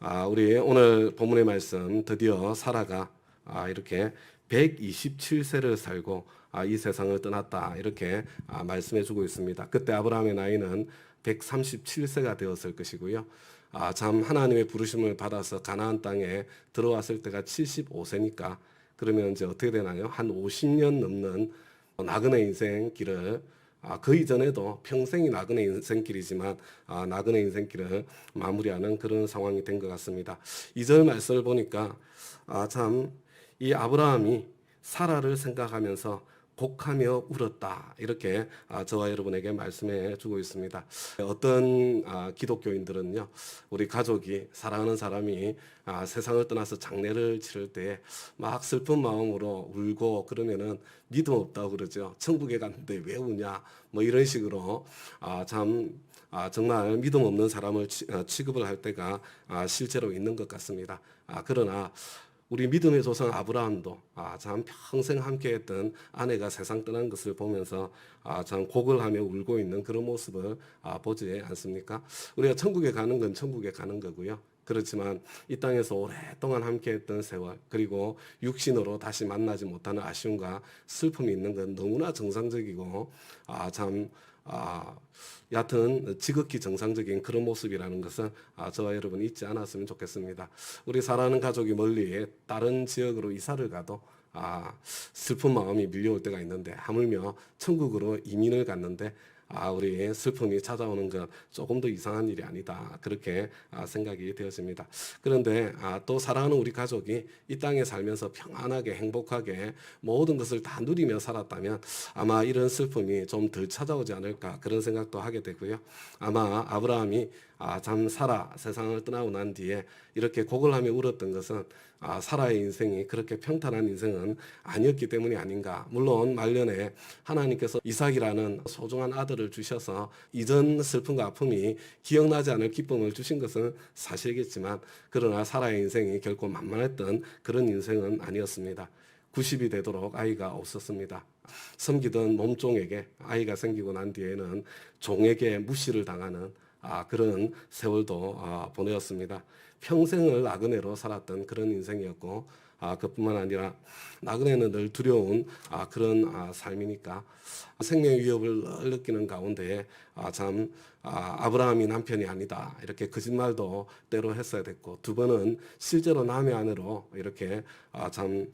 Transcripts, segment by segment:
우리 오늘 본문의 말씀 드디어 사라가 이렇게 127세를 살고 이 세상을 떠났다 이렇게 말씀해 주고 있습니다. 그때 아브라함의 나이는 137세가 되었을 것이고요. 참 하나님의 부르심을 받아서 가나안 땅에 들어왔을 때가 75세니까 그러면 이제 어떻게 되나요? 한 50년 넘는 나그네 인생길을 그 이전에도 평생이 나그네 인생길이지만 나그네 인생길을 마무리하는 그런 상황이 된 것 같습니다. 2절 말씀을 보니까 참 이 아브라함이 사라를 생각하면서 곡하며 울었다 이렇게 저와 여러분에게 말씀해 주고 있습니다. 어떤 기독교인들은요, 우리 가족이 사랑하는 사람이 세상을 떠나서 장례를 치를 때 막 슬픈 마음으로 울고 그러면은 믿음 없다고 그러죠. 천국에 갔는데 왜 우냐 뭐 이런 식으로 참 정말 믿음 없는 사람을 취급을 할 때가 실제로 있는 것 같습니다. 그러나 우리 믿음의 조상 아브라함도 참 평생 함께했던 아내가 세상 떠난 것을 보면서 참 곡을 하며 울고 있는 그런 모습을 보지 않습니까? 우리가 천국에 가는 건 천국에 가는 거고요. 그렇지만 이 땅에서 오랫동안 함께했던 세월 그리고 육신으로 다시 만나지 못하는 아쉬움과 슬픔이 있는 건 너무나 정상적이고 참 얕은 지극히 정상적인 그런 모습이라는 것은 저와 여러분 잊지 않았으면 좋겠습니다. 우리 사랑하는 가족이 멀리 다른 지역으로 이사를 가도 슬픈 마음이 밀려올 때가 있는데 하물며 천국으로 이민을 갔는데 우리 슬픔이 찾아오는 건 조금 더 이상한 일이 아니다. 그렇게 생각이 되어집니다. 그런데 또 사랑하는 우리 가족이 이 땅에 살면서 평안하게 행복하게 모든 것을 다 누리며 살았다면 아마 이런 슬픔이 좀 덜 찾아오지 않을까 그런 생각도 하게 되고요. 아마 아브라함이 참 사라 세상을 떠나고 난 뒤에 이렇게 곡을 하며 울었던 것은 사라의 인생이 그렇게 평탄한 인생은 아니었기 때문이 아닌가. 물론 말년에 하나님께서 이삭이라는 소중한 아들을 주셔서 이전 슬픔과 아픔이 기억나지 않을 기쁨을 주신 것은 사실이겠지만 그러나 사라의 인생이 결코 만만했던 그런 인생은 아니었습니다. 90이 되도록 아이가 없었습니다. 섬기던 몸종에게 아이가 생기고 난 뒤에는 종에게 무시를 당하는 그런 세월도 보내었습니다. 평생을 나그네로 살았던 그런 인생이었고 그뿐만 아니라 나그네는 늘 두려운 그런 삶이니까 생명의 위협을 늘 느끼는 가운데 참 아브라함이 남편이 아니다 이렇게 거짓말도 때로 했어야 됐고 두 번은 실제로 남의 아내로 이렇게 참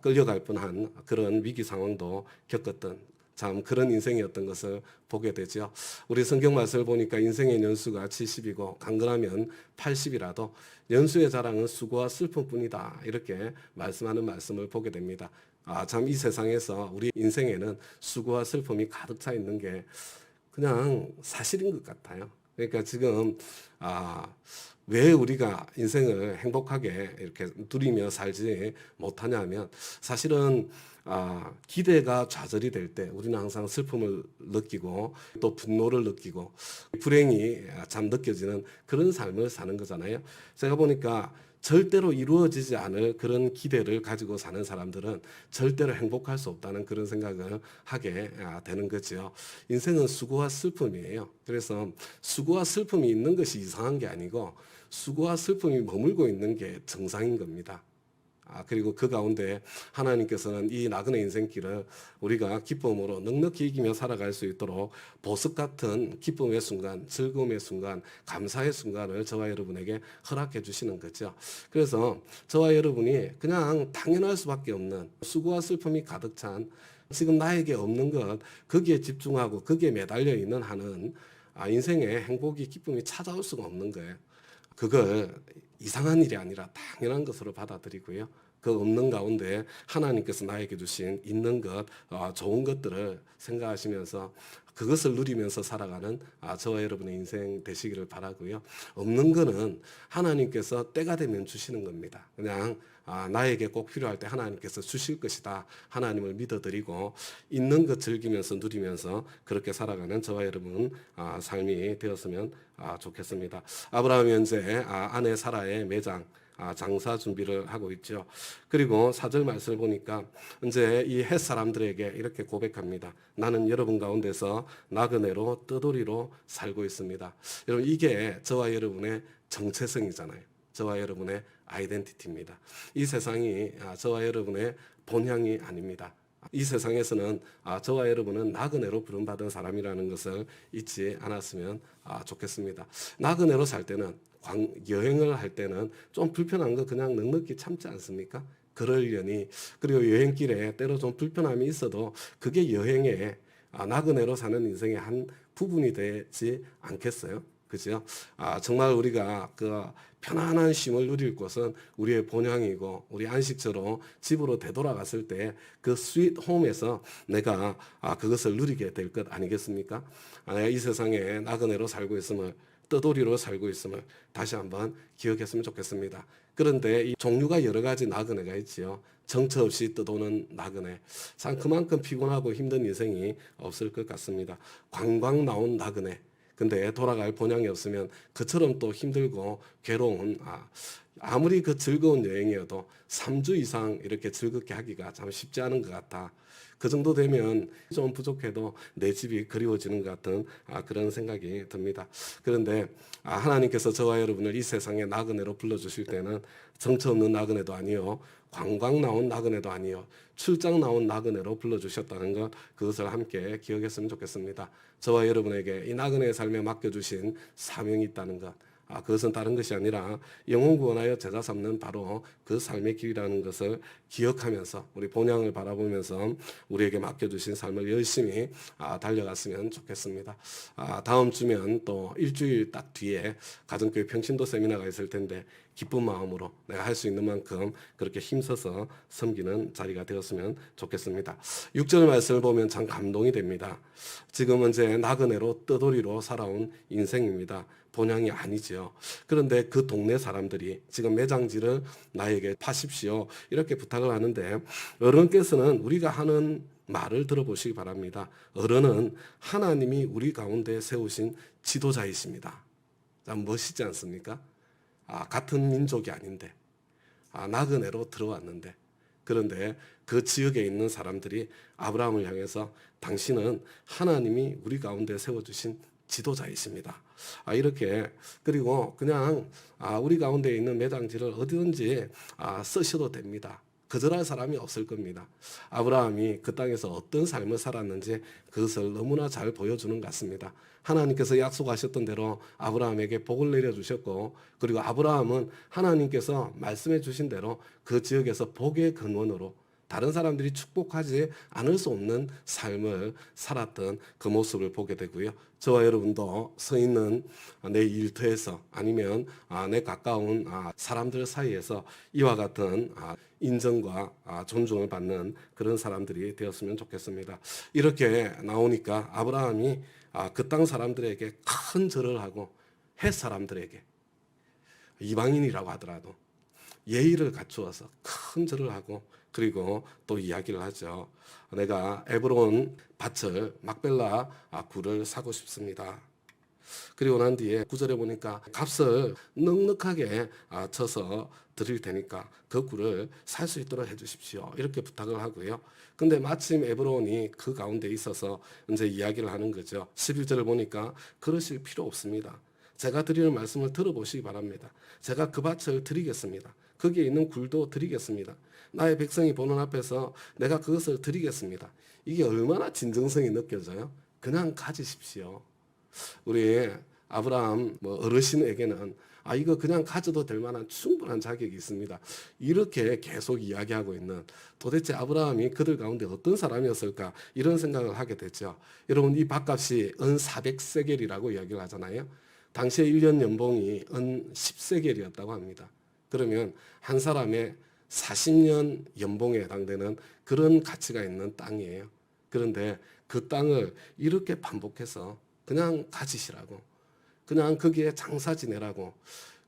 끌려갈 뻔한 그런 위기 상황도 겪었던 참 그런 인생이었던 것을 보게 되죠. 우리 성경 말씀을 보니까 인생의 연수가 70이고 강건하면 80이라도 연수의 자랑은 수고와 슬픔뿐이다. 이렇게 말씀하는 말씀을 보게 됩니다. 참 이 세상에서 우리 인생에는 수고와 슬픔이 가득 차 있는 게 그냥 사실인 것 같아요. 그러니까 지금 왜 우리가 인생을 행복하게 이렇게 누리며 살지 못하냐면 사실은 기대가 좌절이 될 때 우리는 항상 슬픔을 느끼고 또 분노를 느끼고 불행이 참 느껴지는 그런 삶을 사는 거잖아요. 제가 보니까 절대로 이루어지지 않을 그런 기대를 가지고 사는 사람들은 절대로 행복할 수 없다는 그런 생각을 하게 되는 거죠. 인생은 수고와 슬픔이에요. 그래서 수고와 슬픔이 있는 것이 이상한 게 아니고 수고와 슬픔이 머물고 있는 게 정상인 겁니다. 그리고 그 가운데 하나님께서는 이 나그네 인생길을 우리가 기쁨으로 넉넉히 이기며 살아갈 수 있도록 보석 같은 기쁨의 순간, 즐거움의 순간, 감사의 순간을 저와 여러분에게 허락해 주시는 거죠. 그래서 저와 여러분이 그냥 당연할 수밖에 없는 수고와 슬픔이 가득 찬 지금 나에게 없는 것, 거기에 집중하고 거기에 매달려 있는 한은 인생의 행복이 기쁨이 찾아올 수가 없는 거예요. 그걸 이상한 일이 아니라 당연한 것으로 받아들이고요. 그 없는 가운데 하나님께서 나에게 주신 있는 것, 좋은 것들을 생각하시면서 그것을 누리면서 살아가는 저와 여러분의 인생 되시기를 바라고요. 없는 거는 하나님께서 때가 되면 주시는 겁니다. 그냥 나에게 꼭 필요할 때 하나님께서 주실 것이다. 하나님을 믿어드리고 있는 것 즐기면서 누리면서 그렇게 살아가는 저와 여러분 삶이 되었으면 좋겠습니다. 아브라함이 현재 아내 사라의 매장 장사 준비를 하고 있죠. 그리고 4절 말씀을 보니까 이제 이 헷 사람들에게 이렇게 고백합니다. 나는 여러분 가운데서 나그네로 떠돌이로 살고 있습니다. 여러분 이게 저와 여러분의 정체성이잖아요. 저와 여러분의 아이덴티티입니다. 이 세상이 저와 여러분의 본향이 아닙니다. 이 세상에서는 저와 여러분은 나그네로 부름받은 사람이라는 것을 잊지 않았으면 좋겠습니다. 나그네로 살 때는 여행을 할 때는 좀 불편한 거 그냥 넉넉히 참지 않습니까? 그러려니 그리고 여행길에 때로 좀 불편함이 있어도 그게 여행의 나그네로 사는 인생의 한 부분이 되지 않겠어요? 그죠? 정말 우리가 그 편안한 쉼을 누릴 곳은 우리의 본향이고 우리 안식처로 집으로 되돌아갔을 때 그 스윗 홈에서 내가 그것을 누리게 될 것 아니겠습니까? 내가 이 세상에 나그네로 살고 있음을 떠돌이로 살고 있음을 다시 한번 기억했으면 좋겠습니다. 그런데 이 종류가 여러 가지 나그네가 있지요. 정처 없이 떠도는 나그네. 참 그만큼 피곤하고 힘든 인생이 없을 것 같습니다. 관광 나온 나그네. 근데 돌아갈 본향이 없으면 그처럼 또 힘들고 괴로운 아무리 그 즐거운 여행이어도 3주 이상 이렇게 즐겁게 하기가 참 쉽지 않은 것 같아. 그 정도 되면 좀 부족해도 내 집이 그리워지는 것 같은 그런 생각이 듭니다. 그런데 하나님께서 저와 여러분을 이 세상에 나그네로 불러주실 때는 정처 없는 나그네도 아니요, 관광 나온 나그네도 아니요, 출장 나온 나그네로 불러주셨다는 것, 그것을 함께 기억했으면 좋겠습니다. 저와 여러분에게 이 나그네의 삶에 맡겨주신 사명이 있다는 것, 그것은 다른 것이 아니라 영혼 구원하여 제자 삼는 바로 그 삶의 길이라는 것을 기억하면서 우리 본향을 바라보면서 우리에게 맡겨주신 삶을 열심히 달려갔으면 좋겠습니다. 다음 주면 또 일주일 딱 뒤에 가정교회 평신도 세미나가 있을 텐데 기쁜 마음으로 내가 할 수 있는 만큼 그렇게 힘써서 섬기는 자리가 되었으면 좋겠습니다. 6절 말씀을 보면 참 감동이 됩니다. 지금은 이제 나그네로 떠돌이로 살아온 인생입니다. 본향이 아니지요. 그런데 그 동네 사람들이 지금 매장지를 나에게 파십시오 이렇게 부탁을 하는데 어른께서는 우리가 하는 말을 들어보시기 바랍니다. 어른은 하나님이 우리 가운데 세우신 지도자이십니다. 참 멋있지 않습니까? 같은 민족이 아닌데 나그네로 들어왔는데 그런데 그 지역에 있는 사람들이 아브라함을 향해서 당신은 하나님이 우리 가운데 세워주신 지도자이십니다. 이렇게 그리고 그냥 우리 가운데 있는 매장지를 어디든지 쓰셔도 됩니다. 거절할 사람이 없을 겁니다. 아브라함이 그 땅에서 어떤 삶을 살았는지 그것을 너무나 잘 보여주는 것 같습니다. 하나님께서 약속하셨던 대로 아브라함에게 복을 내려주셨고 그리고 아브라함은 하나님께서 말씀해 주신 대로 그 지역에서 복의 근원으로 다른 사람들이 축복하지 않을 수 없는 삶을 살았던 그 모습을 보게 되고요. 저와 여러분도 서 있는 내 일터에서 아니면 내 가까운 사람들 사이에서 이와 같은 인정과 존중을 받는 그런 사람들이 되었으면 좋겠습니다. 이렇게 나오니까 아브라함이 그 땅 사람들에게 큰 절을 하고 헷 사람들에게 이방인이라고 하더라도 예의를 갖추어서 큰 절을 하고 그리고 또 이야기를 하죠. 내가 에브론 밭을 막벨라 굴을 사고 싶습니다. 그리고 난 뒤에 9절에 보니까 값을 넉넉하게 쳐서 드릴 테니까 그 굴을 살 수 있도록 해주십시오. 이렇게 부탁을 하고요. 근데 마침 에브론이 그 가운데 있어서 이제 이야기를 하는 거죠. 11절을 보니까 그러실 필요 없습니다. 제가 드리는 말씀을 들어보시기 바랍니다. 제가 그 밭을 드리겠습니다. 거기에 있는 굴도 드리겠습니다. 나의 백성이 보는 앞에서 내가 그것을 드리겠습니다. 이게 얼마나 진정성이 느껴져요? 그냥 가지십시오. 우리 아브라함 어르신에게는 이거 그냥 가져도 될 만한 충분한 자격이 있습니다. 이렇게 계속 이야기하고 있는 도대체 아브라함이 그들 가운데 어떤 사람이었을까 이런 생각을 하게 됐죠. 여러분 이 밭값이 은 400세겔이라고 이야기를 하잖아요. 당시에 1년 연봉이 은 10세겔이었다고 합니다. 그러면 한 사람의 40년 연봉에 해당되는 그런 가치가 있는 땅이에요. 그런데 그 땅을 이렇게 반복해서 그냥 가지시라고 그냥 거기에 장사 지내라고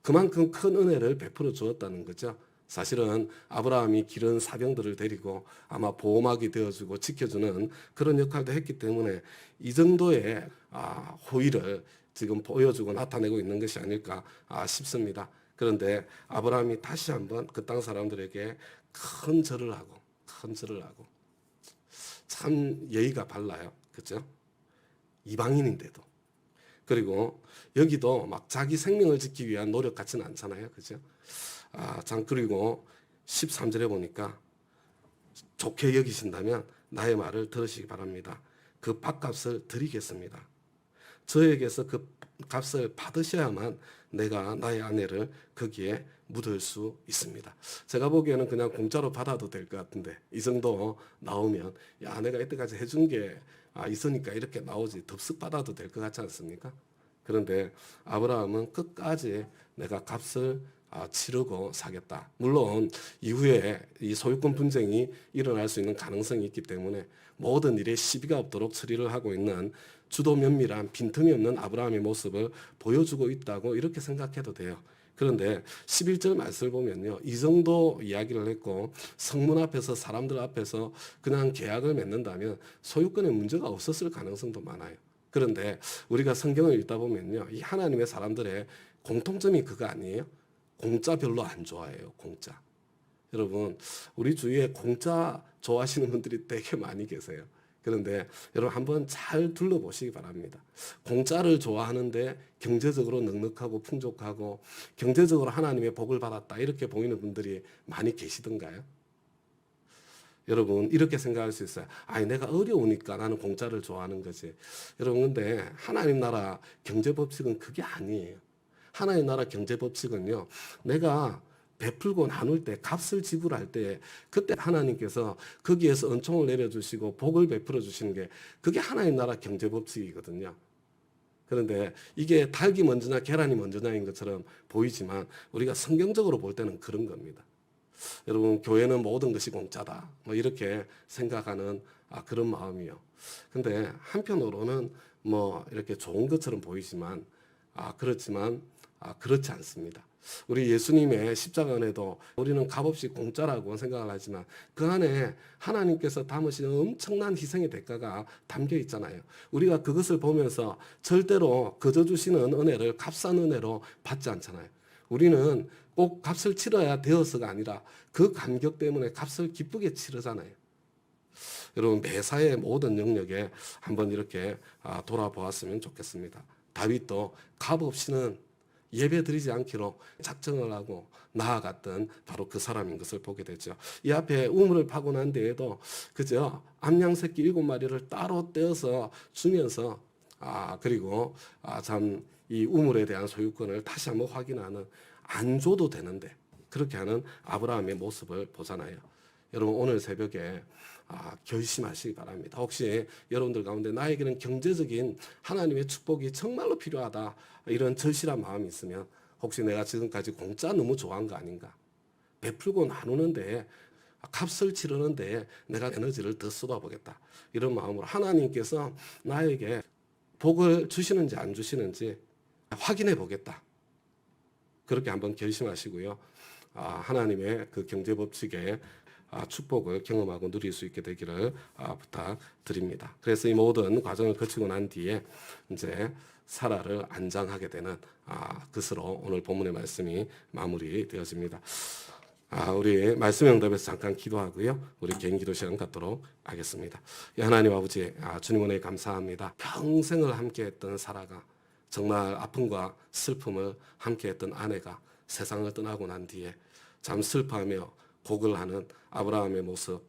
그만큼 큰 은혜를 베풀어 주었다는 거죠. 사실은 아브라함이 기른 사병들을 데리고 아마 보호막이 되어주고 지켜주는 그런 역할도 했기 때문에 이 정도의 호의를 지금 보여주고 나타내고 있는 것이 아닐까 싶습니다. 그런데 아브라함이 다시 한번 그 땅 사람들에게 큰 절을 하고 참 예의가 발라요. 그죠? 이방인인데도 그리고 여기도 막 자기 생명을 지키기 위한 노력 같지는 않잖아요. 그죠? 참, 그리고 13절에 보니까 좋게 여기신다면 나의 말을 들으시기 바랍니다. 그 밥값을 드리겠습니다. 저에게서 그 값을 받으셔야만 내가 나의 아내를 거기에 묻을 수 있습니다. 제가 보기에는 그냥 공짜로 받아도 될 것 같은데 이 정도 나오면 야, 아내가 이때까지 해준 게 있으니까 이렇게 나오지 덥석 받아도 될 것 같지 않습니까? 그런데 아브라함은 끝까지 내가 값을 치르고 사겠다. 물론 이후에 이 소유권 분쟁이 일어날 수 있는 가능성이 있기 때문에 모든 일에 시비가 없도록 처리를 하고 있는 주도 면밀한 빈틈이 없는 아브라함의 모습을 보여주고 있다고 이렇게 생각해도 돼요. 그런데 11절 말씀을 보면요. 이 정도 이야기를 했고 성문 앞에서 사람들 앞에서 그냥 계약을 맺는다면 소유권에 문제가 없었을 가능성도 많아요. 그런데 우리가 성경을 읽다 보면요. 이 하나님의 사람들의 공통점이 그거 아니에요? 공짜 별로 안 좋아해요. 공짜. 여러분, 우리 주위에 공짜 좋아하시는 분들이 되게 많이 계세요. 그런데 여러분 한번 잘 둘러보시기 바랍니다. 공짜를 좋아하는데 경제적으로 넉넉하고 풍족하고 경제적으로 하나님의 복을 받았다 이렇게 보이는 분들이 많이 계시던가요? 여러분 이렇게 생각할 수 있어요. 아니 내가 어려우니까 나는 공짜를 좋아하는 거지. 여러분 근데 하나님 나라 경제 법칙은 그게 아니에요. 하나님 나라 경제 법칙은요. 내가 베풀고 나눌 때 값을 지불할 때 그때 하나님께서 거기에서 은총을 내려주시고 복을 베풀어 주시는 게 그게 하나님 나라 경제 법칙이거든요. 그런데 이게 닭이 먼저냐 계란이 먼저냐인 것처럼 보이지만 우리가 성경적으로 볼 때는 그런 겁니다. 여러분 교회는 모든 것이 공짜다 뭐 이렇게 생각하는 그런 마음이요. 근데 한편으로는 뭐 이렇게 좋은 것처럼 보이지만 그렇지만 그렇지 않습니다. 우리 예수님의 십자가 안에도 우리는 값없이 공짜라고 생각을 하지만 그 안에 하나님께서 담으시는 엄청난 희생의 대가가 담겨 있잖아요. 우리가 그것을 보면서 절대로 거저 주시는 은혜를 값싼 은혜로 받지 않잖아요. 우리는 꼭 값을 치러야 되어서가 아니라 그 감격 때문에 값을 기쁘게 치르잖아요. 여러분 매사의 모든 영역에 한번 이렇게 돌아보았으면 좋겠습니다. 다윗도 값 없이는 예배 드리지 않기로 작정을 하고 나아갔던 바로 그 사람인 것을 보게 되죠. 이 앞에 우물을 파고 난 뒤에도 그저 암양 새끼 7마리를 따로 떼어서 주면서 그리고 참 이 우물에 대한 소유권을 다시 한번 확인하는 안 줘도 되는데 그렇게 하는 아브라함의 모습을 보잖아요. 여러분 오늘 새벽에 결심하시기 바랍니다. 혹시 여러분들 가운데 나에게는 경제적인 하나님의 축복이 정말로 필요하다 이런 절실한 마음이 있으면 혹시 내가 지금까지 공짜 너무 좋아한 거 아닌가? 베풀고 나누는데 값을 치르는데 내가 에너지를 더 쏟아보겠다. 이런 마음으로 하나님께서 나에게 복을 주시는지 안 주시는지 확인해 보겠다. 그렇게 한번 결심하시고요. 하나님의 그 경제 법칙에 축복을 경험하고 누릴 수 있게 되기를 부탁드립니다. 그래서 이 모든 과정을 거치고 난 뒤에 이제 사라를 안장하게 되는 것으로 오늘 본문의 말씀이 마무리되어집니다. 우리 말씀 응답에서 잠깐 기도하고요. 우리 개인 기도 시간 갖도록 하겠습니다. 하나님 아버지, 주님 은혜 감사합니다. 평생을 함께했던 사라가 정말 아픔과 슬픔을 함께했던 아내가 세상을 떠나고 난 뒤에 참 슬퍼하며 곡을 하는 아브라함의 모습,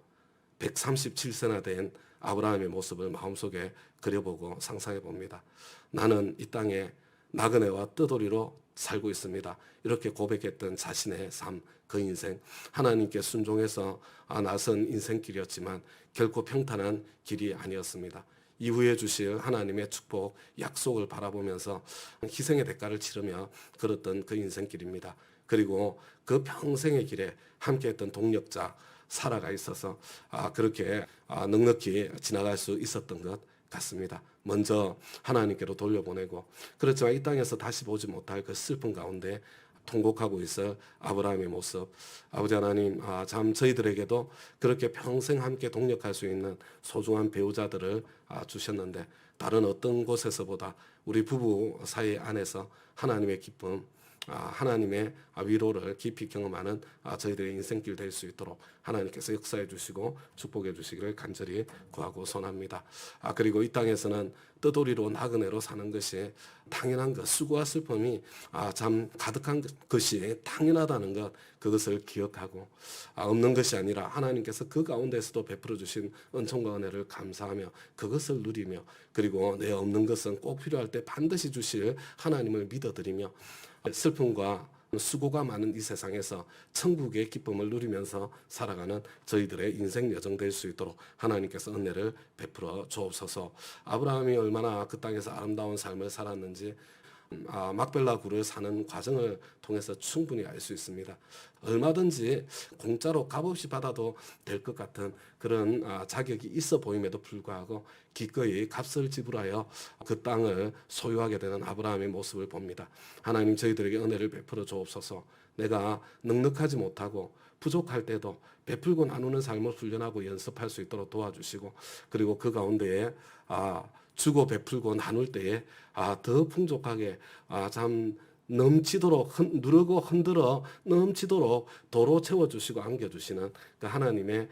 137세나 된 아브라함의 모습을 마음속에 그려보고 상상해 봅니다. 나는 이 땅에 나그네와 뜨돌이로 살고 있습니다. 이렇게 고백했던 자신의 삶, 그 인생, 하나님께 순종해서 나선 인생길이었지만 결코 평탄한 길이 아니었습니다. 이후에 주실 하나님의 축복, 약속을 바라보면서 희생의 대가를 치르며 걸었던 그 인생길입니다. 그리고 그 평생의 길에 함께했던 동력자 사라가 있어서 그렇게 넉넉히 지나갈 수 있었던 것 같습니다. 먼저 하나님께로 돌려보내고 그렇지만 이 땅에서 다시 보지 못할 그 슬픔 가운데 통곡하고 있을 아브라함의 모습, 아버지 하나님 참 저희들에게도 그렇게 평생 함께 동력할 수 있는 소중한 배우자들을 주셨는데 다른 어떤 곳에서보다 우리 부부 사이 안에서 하나님의 기쁨, 하나님의 위로를 깊이 경험하는 저희들의 인생길 될 수 있도록 하나님께서 역사해 주시고 축복해 주시기를 간절히 구하고 소원합니다. 그리고 이 땅에서는 떠돌이로 나그네로 사는 것이 당연한 것, 수고와 슬픔이 참 가득한 것이 당연하다는 것, 그것을 기억하고 없는 것이 아니라 하나님께서 그 가운데서도 베풀어 주신 은총과 은혜를 감사하며 그것을 누리며, 그리고 내 없는 것은 꼭 필요할 때 반드시 주실 하나님을 믿어드리며, 슬픔과 수고가 많은 이 세상에서 천국의 기쁨을 누리면서 살아가는 저희들의 인생 여정 될 수 있도록 하나님께서 은혜를 베풀어 주옵소서. 아브라함이 얼마나 그 땅에서 아름다운 삶을 살았는지 막벨라 굴을 사는 과정을 통해서 충분히 알 수 있습니다. 얼마든지 공짜로 값없이 받아도 될 것 같은 그런 자격이 있어 보임에도 불구하고 기꺼이 값을 지불하여 그 땅을 소유하게 되는 아브라함의 모습을 봅니다. 하나님, 저희들에게 은혜를 베풀어 주옵소서. 내가 넉넉하지 못하고 부족할 때도 베풀고 나누는 삶을 훈련하고 연습할 수 있도록 도와주시고, 그리고 그 가운데에 주고 베풀고 나눌 때에 더 풍족하게 참 넘치도록 누르고 흔들어 넘치도록 도로 채워주시고 안겨주시는 그 하나님의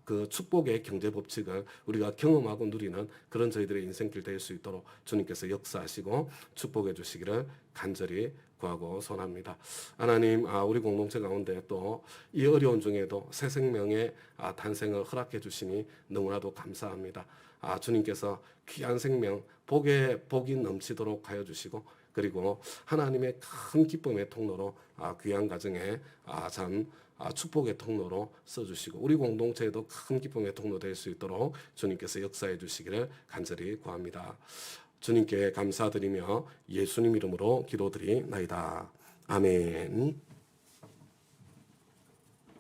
그 축복의 경제 법칙을 우리가 경험하고 누리는 그런 저희들의 인생길 될 수 있도록 주님께서 역사하시고 축복해 주시기를 간절히 구하고 소원합니다. 하나님, 우리 공동체 가운데 또 이 어려운 중에도 새 생명의 탄생을 허락해 주시니 너무나도 감사합니다. 주님께서 귀한 생명, 복이 넘치도록 하여 주시고, 그리고 하나님의 큰 기쁨의 통로로 귀한 가정에 참 축복의 통로로 써주시고, 우리 공동체에도 큰 기쁨의 통로 될 수 있도록 주님께서 역사해 주시기를 간절히 구합니다. 주님께 감사드리며 예수님 이름으로 기도드리나이다. 아멘.